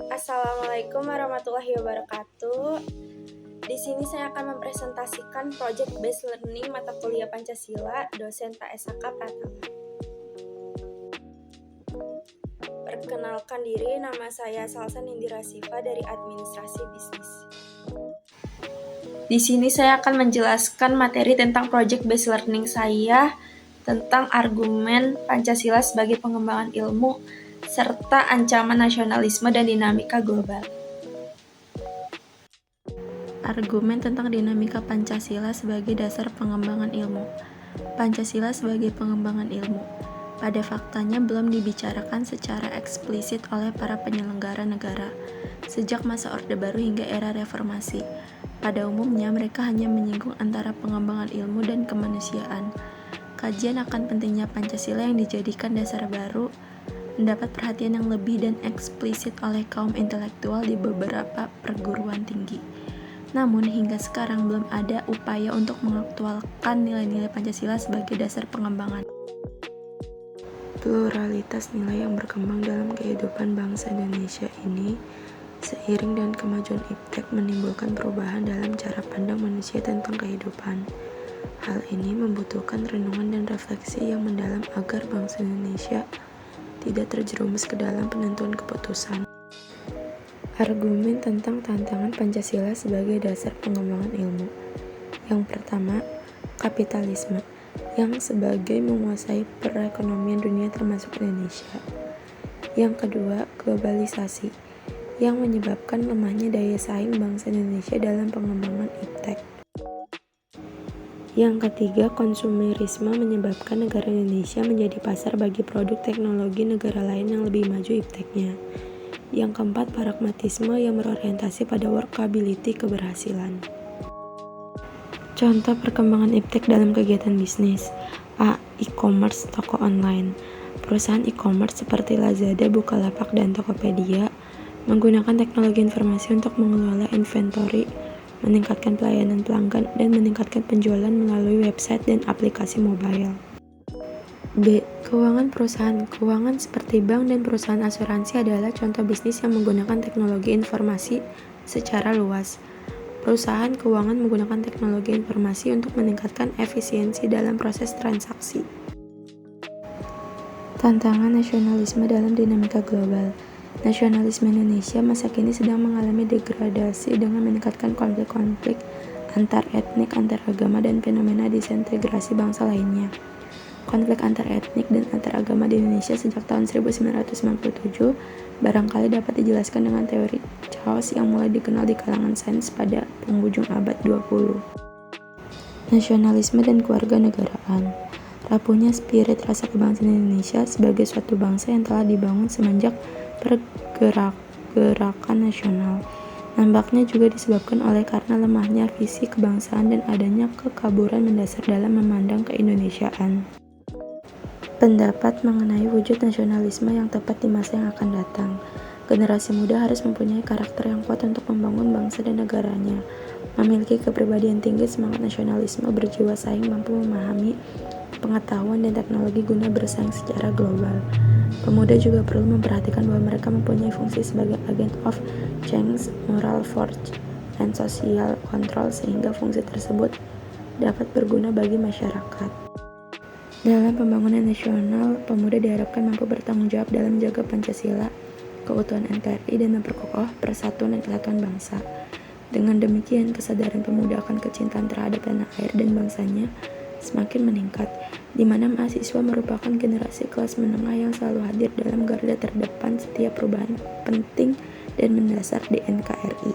Assalamualaikum warahmatullahi wabarakatuh. Di sini saya akan mempresentasikan Project Based Learning mata kuliah Pancasila, dosen Pak Esaka Pratama. Perkenalkan diri, nama saya Salsa Nindira Siva dari Administrasi Bisnis. Di sini saya akan menjelaskan materi tentang Project Based Learning saya, tentang argumen Pancasila sebagai pengembangan ilmu, serta ancaman nasionalisme dan dinamika global. Argumen tentang dinamika Pancasila sebagai dasar pengembangan ilmu. Pancasila sebagai pengembangan ilmu. Pada faktanya belum dibicarakan secara eksplisit oleh para penyelenggara negara sejak masa Orde Baru hingga era Reformasi. Pada umumnya mereka hanya menyinggung antara pengembangan ilmu dan kemanusiaan. Kajian akan pentingnya Pancasila yang dijadikan dasar baru mendapat perhatian yang lebih dan eksplisit oleh kaum intelektual di beberapa perguruan tinggi. Namun hingga sekarang belum ada upaya untuk mengaktualkan nilai-nilai Pancasila sebagai dasar pengembangan. Pluralitas nilai yang berkembang dalam kehidupan bangsa Indonesia ini seiring dengan kemajuan iptek menimbulkan perubahan dalam cara pandang manusia tentang kehidupan. Hal ini membutuhkan renungan dan refleksi yang mendalam agar bangsa Indonesia tidak terjerumus ke dalam penentuan keputusan. Argumen tentang tantangan Pancasila sebagai dasar pengembangan ilmu. Yang pertama, kapitalisme yang sebagai menguasai perekonomian dunia termasuk Indonesia. Yang kedua, globalisasi yang menyebabkan lemahnya daya saing bangsa Indonesia dalam pengembangan iptek. Yang ketiga, konsumerisme menyebabkan negara Indonesia menjadi pasar bagi produk teknologi negara lain yang lebih maju ipteknya. Yang keempat, pragmatisme yang berorientasi pada workability keberhasilan. Contoh perkembangan iptek dalam kegiatan bisnis. A. E-commerce toko online. Perusahaan e-commerce seperti Lazada, Bukalapak, dan Tokopedia menggunakan teknologi informasi untuk mengelola inventory, meningkatkan pelayanan pelanggan, dan meningkatkan penjualan melalui website dan aplikasi mobile. B. Keuangan perusahaan. Keuangan seperti bank dan perusahaan asuransi adalah contoh bisnis yang menggunakan teknologi informasi secara luas. Perusahaan keuangan menggunakan teknologi informasi untuk meningkatkan efisiensi dalam proses transaksi. Tantangan nasionalisme dalam dinamika global. Nasionalisme Indonesia masa kini sedang mengalami degradasi dengan meningkatkan konflik-konflik antar etnik, antar agama, dan fenomena disintegrasi bangsa lainnya. Konflik antar etnik dan antar agama di Indonesia sejak tahun 1997 barangkali dapat dijelaskan dengan teori chaos yang mulai dikenal di kalangan sains pada penghujung abad 20. Nasionalisme dan kewarganegaraan. Rapuhnya spirit rasa kebangsaan Indonesia sebagai suatu bangsa yang telah dibangun semenjak pergerakan nasional. Nampaknya juga disebabkan oleh karena lemahnya visi kebangsaan dan adanya kekaburan mendasar dalam memandang keindonesiaan. Pendapat mengenai wujud nasionalisme yang tepat di masa yang akan datang. Generasi muda harus mempunyai karakter yang kuat untuk membangun bangsa dan negaranya, memiliki kepribadian tinggi, semangat nasionalisme, berjiwa saing, mampu memahami pengetahuan dan teknologi guna bersaing secara global. Pemuda juga perlu memperhatikan bahwa mereka mempunyai fungsi sebagai agent of change, moral force, dan social control sehingga fungsi tersebut dapat berguna bagi masyarakat. Dalam pembangunan nasional, pemuda diharapkan mampu bertanggung jawab dalam menjaga Pancasila, keutuhan NKRI, dan memperkokoh persatuan dan kesatuan bangsa. Dengan demikian, kesadaran pemuda akan kecintaan terhadap tanah air dan bangsanya semakin meningkat, di mana mahasiswa merupakan generasi kelas menengah yang selalu hadir dalam garda terdepan setiap perubahan penting dan mendasar di NKRI.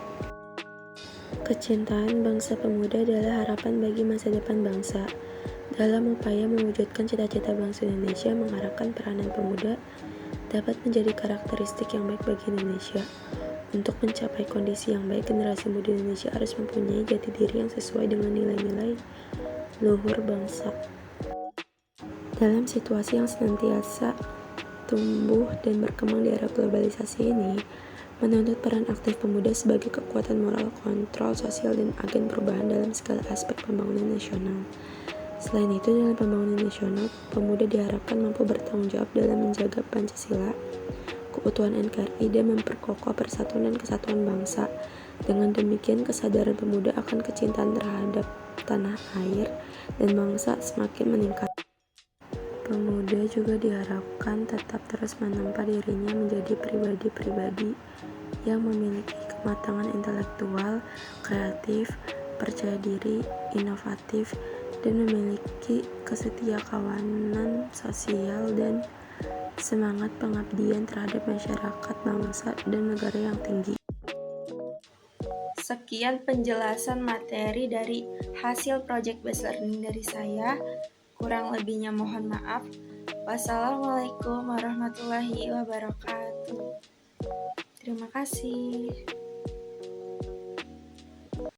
Kecintaan bangsa pemuda adalah harapan bagi masa depan bangsa. Dalam upaya mewujudkan cita-cita bangsa Indonesia, mengarahkan peranan pemuda dapat menjadi karakteristik yang baik bagi Indonesia. Untuk mencapai kondisi yang baik, generasi muda Indonesia harus mempunyai jati diri yang sesuai dengan nilai-nilai luhur bangsa. Dalam situasi yang senantiasa tumbuh dan berkembang di era globalisasi ini, menuntut peran aktif pemuda sebagai kekuatan moral, kontrol sosial, dan agen perubahan dalam segala aspek pembangunan nasional. Selain itu, dalam pembangunan nasional, pemuda diharapkan mampu bertanggung jawab dalam menjaga Pancasila, keutuhan NKRI dan memperkokoh persatuan dan kesatuan bangsa. Dengan demikian, kesadaran pemuda akan kecintaan terhadap tanah air dan bangsa semakin meningkat. Pemuda juga diharapkan tetap terus menempa dirinya menjadi pribadi-pribadi yang memiliki kematangan intelektual, kreatif, percaya diri, inovatif, dan memiliki kesetiakawanan sosial dan semangat pengabdian terhadap masyarakat, bangsa, dan negara yang tinggi. Sekian penjelasan materi dari hasil project based learning dari saya. Kurang lebihnya mohon maaf. Wassalamualaikum warahmatullahi wabarakatuh. Terima kasih.